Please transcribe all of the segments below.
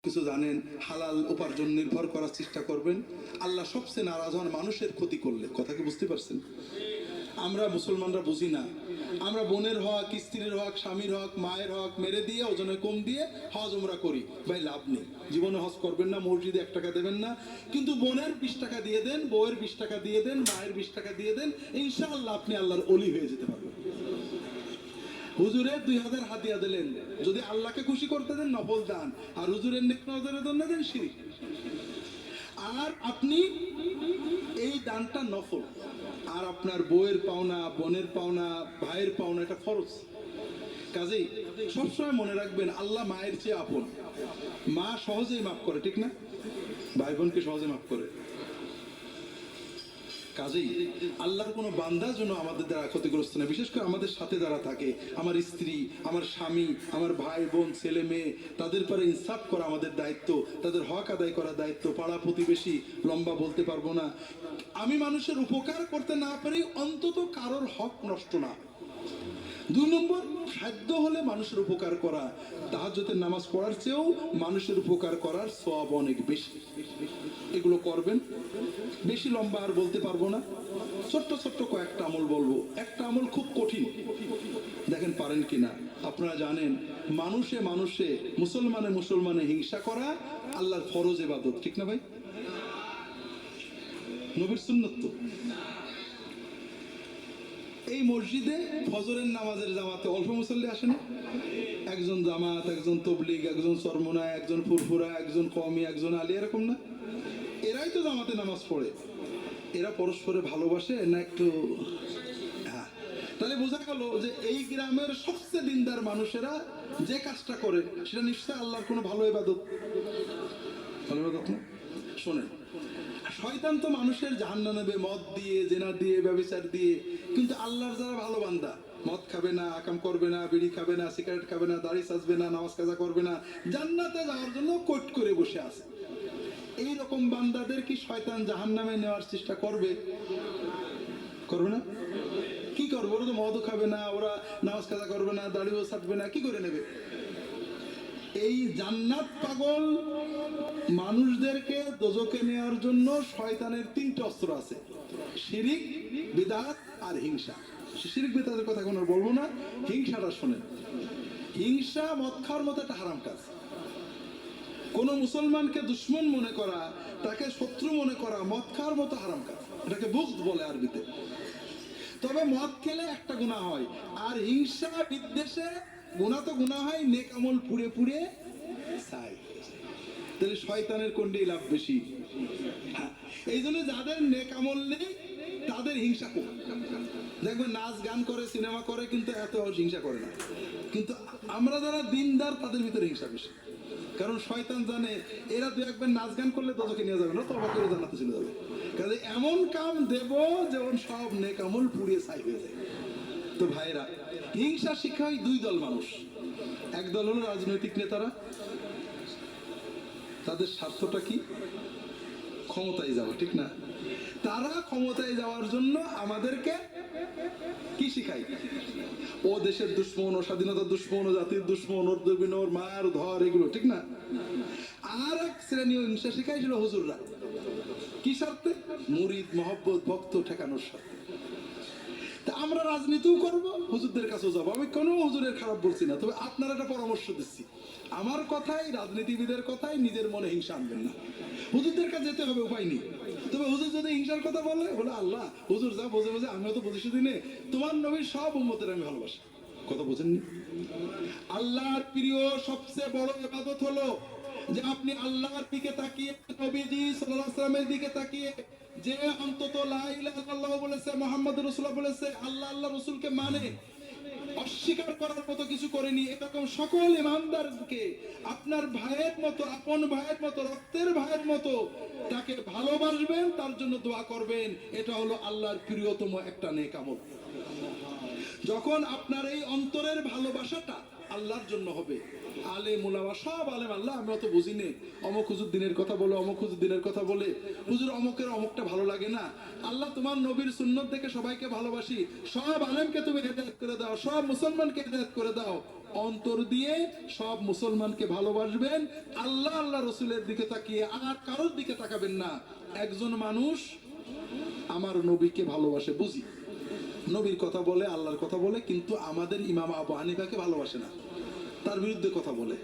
কিছু জানেন, হালাল উপার্জন নির্ভর করার চেষ্টা করবেন। আল্লাহ সবচেয়ে নারাজ হন মানুষের ক্ষতি করলে। কথা কি বুঝতে পারছেন? আমরা মুসলমানরা বুঝি না, আমরা বোনের হক, স্ত্রীর হক, স্বামীর হক, মায়ের হক মেরে দিয়ে, ওজনে কম দিয়ে হজ উমরা করি। ভাই লাভ নেই, জীবনে হজ করবেন না, মসজিদে 1 টাকা দেবেন না, কিন্তু বোনের 20 টাকা দিয়ে দেন, বউয়ের 20 টাকা দিয়ে দেন, মায়ের 20 টাকা দিয়ে দেন, ইনশাআল্লাহ আপনি আল্লাহর ওলি হয়ে যেতে পারবেন। হুজুরের 2000 হাদিয়া দিলেন, যদি আল্লাহকে খুশি করতে দেন নফল দান, আর হুজুরের নেক নজরের জন্য দেন শিরক। আর আপনি এই দানটা নফল, আর আপনার বউয়ের পাওনা, বোনের পাওনা, ভাইয়ের পাওনা এটা ফরজ। কাজেই সবসময় মনে রাখবেন আল্লাহ মায়ের চেয়ে আপন। মা সহজেই মাফ করে, ঠিক না? ভাই বোনকে সহজে মাফ করে। কাজেই আল্লাহর কোনো বান্দা যেন আমাদের দ্বারা ক্ষতিগ্রস্ত না, বিশেষ করে আমাদের সাথে যারা থাকে, আমার স্ত্রী, আমার স্বামী, আমার ভাই বোন, ছেলে মেয়ে, তাদের পরে ইনসাফ করা আমাদের দায়িত্ব, তাদের হক আদায় করার দায়িত্ব। পাড়া প্রতিবেশী লম্বা বলতে পারবো না, আমি মানুষের উপকার করতে না পারি, অন্তত কারোর হক নষ্ট না। 2 নম্বর, সাধ্য হলে মানুষের উপকার করা। তাহাজ্জুদের নামাজ পড়ার চেয়েও মানুষের উপকার করার সওয়াব অনেক বেশি। এগুলো করবেন। বেশি লম্বা আর বলতে পারবো না, ছোট্ট ছোট্ট কয়েকটা আমল বলবো। একটা আমল খুব কঠিন, দেখেন পারেন কিনা। আপনারা জানেন, মানুষে মানুষে, মুসলমানে মুসলমানে হিংসা করা আল্লাহর ফরজ ইবাদত, ঠিক না ভাই? নবীর সুন্নত তো। এই মসজিদে ফজরের নামাজের জামাতে অল্প মুসল্লি আসে না? একজন জামাত, একজন তবলিগ, একজন চরমোনা, একজন ফুরফুরা, একজন কওমি, একজন আলী, এরকম না? এরাই তো জামাতে নামাজ পড়ে। এরা পরস্পরে ভালোবাসে না একটু? হ্যাঁ, তাহলে বোঝা গেল যে এই গ্রামের সবচেয়ে দিনদার মানুষেরা যে কাজটা করে সেটা নিশ্চয়ই আল্লাহর কোনো ভালো ইবাদত। ভালো ইবাদত না? শোনেন, শয়তান তো মানুষের জাহান্নামে নেবে মদ দিয়ে, জেনা দিয়ে, ব্যভিচার দিয়ে, কিন্তু আল্লাহর যারা ভালো বান্দা, মদ খাবে না, আকাম করবে না, বিড়ি খাবে না, সিগারেট খাবে না, দাড়ি সাজবে না, নামাজ কাজা করবে না, জান্নাতে যাওয়ার জন্য কোট করে বসে আছে। এই রকম বান্দাদের কি শয়তান জাহান্নামে নেওয়ার চেষ্টা করবে? করবে না? কি করবে? ওরা তো মদও খাবে না, ওরা নামাজ কাজা করবে না, দাড়িও ছাটবে না, কি করে নেবে? এই জান্নাত পাগল মানুষদেরকে দোজখে নেওয়ার জন্য শয়তানের 3টে অস্ত্র আছে: শিরিক, বিদআত আর হিংসা। শিরিক বিদআতের কথা এখন আর বলবো না, হিংসাটা শোনেন। হিংসা মদ খাওয়ার মতো একটা হারাম কাজ। কোন মুসলমানকে দুশ্মন মনে করা, তাকে শত্রু মনে করা মদ খাওয়ার মতো হারাম কাজ। এটাকে বুগদ বলে আরবিতে। তবে মদ খেলে একটা গুনাহ হয়, আর হিংসা বিদ্বেষে গুনাহ তো গুনাহ হয়, নেক আমল পুড়ে পুড়ে ছাই। তাহলে শয়তানের কোনটি লাভ বেশি? এই জন্য যাদের নেক আমল নেই তাদের হিংসা কম। দেখবেন নাচ গান করে, সিনেমা করে, কিন্তু এত হিংসা করে না। কিন্তু আমরা যারা দিনদার তাদের ভিতরে হিংসা বেশি, কারণ শয়তান জানে এরা 2-1 নাচ গান করলে দোজখে নিয়ে যাবে না, তওবা করে জান্নাতে চলে যাবে। কাজে এমন কাম দেব যেমন সব নেক আমল পুড়িয়ে ছাই হয়ে যায়। তো ভাইরা, হিংসা শিক্ষা হয় 2 দল মানুষ। এক দল হলো রাজনৈতিক নেতারা, তাদের স্বার্থটা কি? ক্ষমতায় যাওয়া, ঠিক না? তারা ক্ষমতায় যাওয়ার জন্য আমাদেরকে কি শিখায়? ও দেশের দুশ্মন, ও স্বাধীনতার দুশ্মন, ও জাতির দুশ্মন, ওর দুর্বিন, ওর মার ধর, এগুলো, ঠিক না? আর এক শ্রেণী হিংসা শিখাই ছিল হুজুররা। কি স্বার্থে? মুরিদ, মহব্বত, ভক্ত ঠেকানোর স্বার্থে। তা আমরা রাজনীতিও করব, হুজুরদের কাছেও যাবো। আমি কোনো হুজুরের খারাপ বলছি না, তবে আপনারা একটা পরামর্শ দিচ্ছি। আমার কথাই, রাজনীতিবিদের কথাই নিজের মনে হিংসা আনবেন না। হুজুরদের কাছে যেতে হবে, উপায় নেই। তবে হুজুর যদি হিংসার কথা বলে, বলে আল্লাহ হুজুর যা বোঝে বোঝে, আমিও তো বুঝেছি দিনে তোমার নবীর সব উম্মতের আমি ভালোবাসি। কথা বোঝেননি? আল্লাহর প্রিয় সবচেয়ে বড় ইবাদত হলো যে আপনি আল্লাহর দিকে তাকিয়ে, নবীজি সাল্লাল্লাহু আলাইহি ওয়াসাল্লামের দিকে তাকিয়ে, যে অন্তত লা ইলাহা ইল্লাল্লাহ বলেছে, মুহাম্মদুর রাসূলুল্লাহ বলেছে, আল্লাহ আল্লাহ রাসূলকে মানে, অস্বীকার করার মতো কিছু করেনি, এরকম সকল ইমানদারকে আপনার ভাইয়ের মতো, আপন ভাইয়ের মতো, রক্তের ভাইয়ের মতো তাকে ভালোবাসবেন, তার জন্য দোয়া করবেন। এটা হলো আল্লাহর প্রিয়তম একটা নেক আমল। যখন আপনার এই অন্তরের ভালোবাসাটা আল্লাহর জন্য হবে, আলেম ওলামা সব আলেম, আল্লাহ আমি অত বুঝি নে, অমুক হুজুর দিনের কথা বলে, অমুক হুজুর দিনের কথা বলে, হুজুর অমুকের অমুকটা ভালো লাগে না। আল্লাহ তোমার নবীর সুন্নত দেখে সবাইকে ভালোবাসি, সব আলেমকে তুমি হেদায়েত করে দাও, সব মুসলমানকে হেদায়েত করে দাও। অন্তর দিয়ে সব মুসলমানকে ভালোবাসবেন, আল্লাহ আল্লাহ রসুলের দিকে তাকিয়ে আর কারোর দিকে তাকাবেন না। একজন মানুষ আমার নবীকে ভালোবাসে বুঝি, নবীর কথা বলে, আল্লাহর কথা বলে, কিন্তু আমাদের ইমাম আবু হানিফাকে ভালোবাসে না, তার বিরুদ্ধে কথা বলে,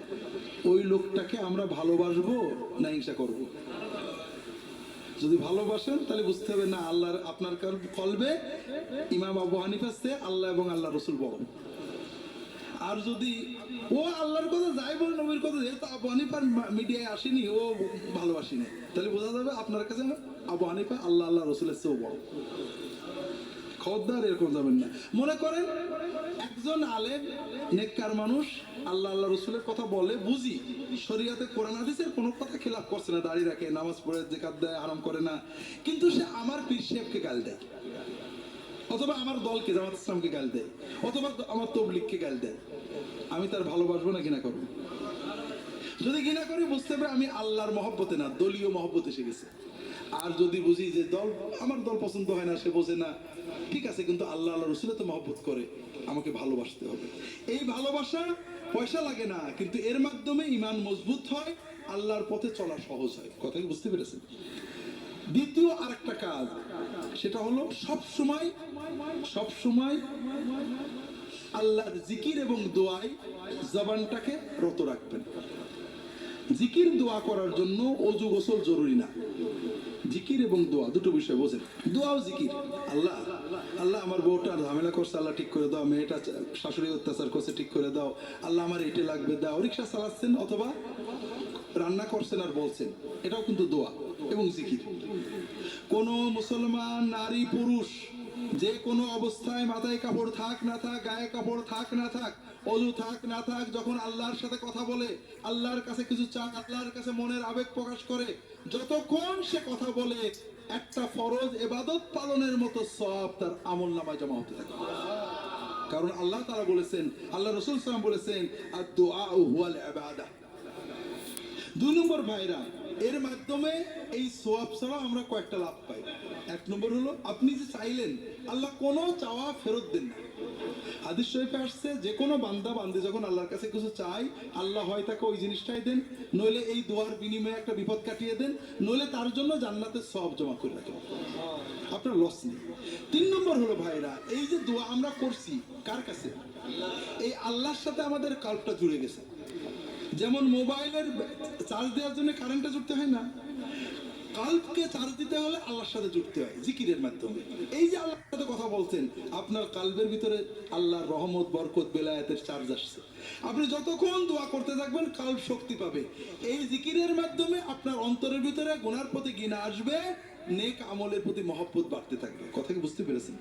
ওই লোকটাকে আমরা ভালোবাসবো না হিংসা করব? যদি ভালোবাসেন তাহলে বুঝতে হবে না আল্লাহর আপনার কলবে ইমাম আবু হানিফার চেয়ে আল্লাহ এবং আল্লাহ রসুল বড়। আর যদি ও আল্লাহর কথা যাই বলে, নবীর কথা যেহেতু আবু হানিফার মিডিয়ায় আসেনি, ও ভালোবাসিনি, তাহলে বোঝা যাবে আপনার কাছে আবু হানিফা আল্লাহ আল্লাহ রসুলের চেয়েও বড়। খবরদার এরকম যাবেন না। মনে করেন একজন আলেম নেককার মানুষ আল্লাহ আল্লাহ রসুলের কথা বলে, বুঝি শরীয়তে কোরআন হাদিসের কোনো কথা খেলাপ করছে না, দাঁড়িয়ে রাখে, নামাজ পড়ে, যাকাত দেয়, আরাম করে না, কিন্তু সে আমার পীর সাহেবকে গাল দেয়, অথবা আমার দলকে জামাত ইসলামকে গাল দেয়, অথবা আমার তবলিগকে গাল দেয়, আমি তার ভালোবাসবো না ঘৃণা করবো? যদি ঘৃণা করি বুঝতে হবে আমি আল্লাহর মহব্বতে না, দলীয় মহব্বতে এসে গেছে। আর যদি বুঝি যে দল আমার দল পছন্দ হয় না, সে বোঝে না, ঠিক আছে, কিন্তু আল্লাহ আল্লাহ রসুলে তো মহব্বত করে, আমাকে ভালোবাসতে হবে। এই ভালোবাসা পয়সা লাগে না, কিন্তু এর মাধ্যমে ঈমান মজবুত হয়, আল্লাহর পথে চলা সহজ হয়। কথা কি বুঝতে পেরেছেন? দ্বিতীয় আরেকটা কাজ, সেটা হলো সব সময় আল্লাহর জিকির এবং দোয়ায় জবানটাকে রত রাখবেন। জিকির দোয়া করার জন্য অজু গোসল জরুরি না, জিকির এবং দোয়া দুটো বিষয় বোঝেন। দোয়াও জিকির, আল্লাহ আল্লাহ আমার বউটা ঝামেলা করছে, আল্লাহ ঠিক করে দাও, মেয়েটা শাশুড়ি অত্যাচার করছে, ঠিক করে দাও, আল্লাহ আমার এটা লাগবে দাও। রিক্সা চালাচ্ছেন অথবা রান্না করছেন আর বলছেন, এটাও কিন্তু দোয়া এবং জিকির। কোন মুসলমান নারী পুরুষ যে কোনো অবস্থায় মাথায় কাপড় থাক না থাক, গায়ে কাপড় থাক না থাক, অজু থাক না থাক, যখন আল্লাহর সাথে কথা বলে, আল্লাহর কাছে কিছু চান, আল্লাহর কাছে মনের আবেগ প্রকাশ করে, যতক্ষণ সে কথা বলে একটা ফরজ ইবাদত পালনের মতো সওয়াব তার আমলনামায় জমা হতে থাকে। কারণ আল্লাহ তাআলা বলেছেন, আল্লাহ রাসূল সাল্লাল্লাহু আলাইহি ওয়াসাল্লাম বলেছেন, আদ-দুআ হুয়াল ইবাদা। দুই নম্বর ভাইরা, এর মাধ্যমে এই সওয়াব ছাড়া আমরা কয়েকটা লাভ পাই। এক নম্বর হলো আপনি যে চাইলেন, আল্লাহ কোনো চাওয়া ফেরত দেন না। হাদিস শরীফে আসছে, যে কোনো বান্দা বান্দি যখন আল্লাহর কাছে কিছু চাই, আল্লাহ হয় তাকে ওই জিনিসটাই দেন, নইলে এই দোয়ার বিনিময়ে একটা বিপদ কাটিয়ে দেন, নইলে তার জন্য জান্নাতের সওয়াব জমা করে রাখেন, আপনার লস নেই। তিন নম্বর হলো ভাইরা, এই যে দোয়া আমরা করছি কার কাছে? এই আল্লাহর সাথে আমাদের কাল্পটা জুড়ে গেছে। যেমন মোবাইলের চার্জ দেওয়ার জন্য কারেন্টটা জুড়তে হয় না, কাল্পকে চার্জ দিতে হলে আল্লাহর সাথে জুড়তে হয় জিকিরের মাধ্যমে। এই যে আল্লাহর সাথে কথা বলছেন, আপনার কাল্পের ভিতরে আল্লাহর রহমত, বরকত, বেলায়েতের চার্জ আসছে। আপনি যতক্ষণ দোয়া করতে থাকবেন, কাল্প শক্তি পাবে। এই জিকিরের মাধ্যমে আপনার অন্তরের ভিতরে গুনার প্রতি ঘৃণা আসবে, নেক আমলের প্রতি মহব্বত বাড়তে থাকবে। কথা কি বুঝতে পেরেছেন?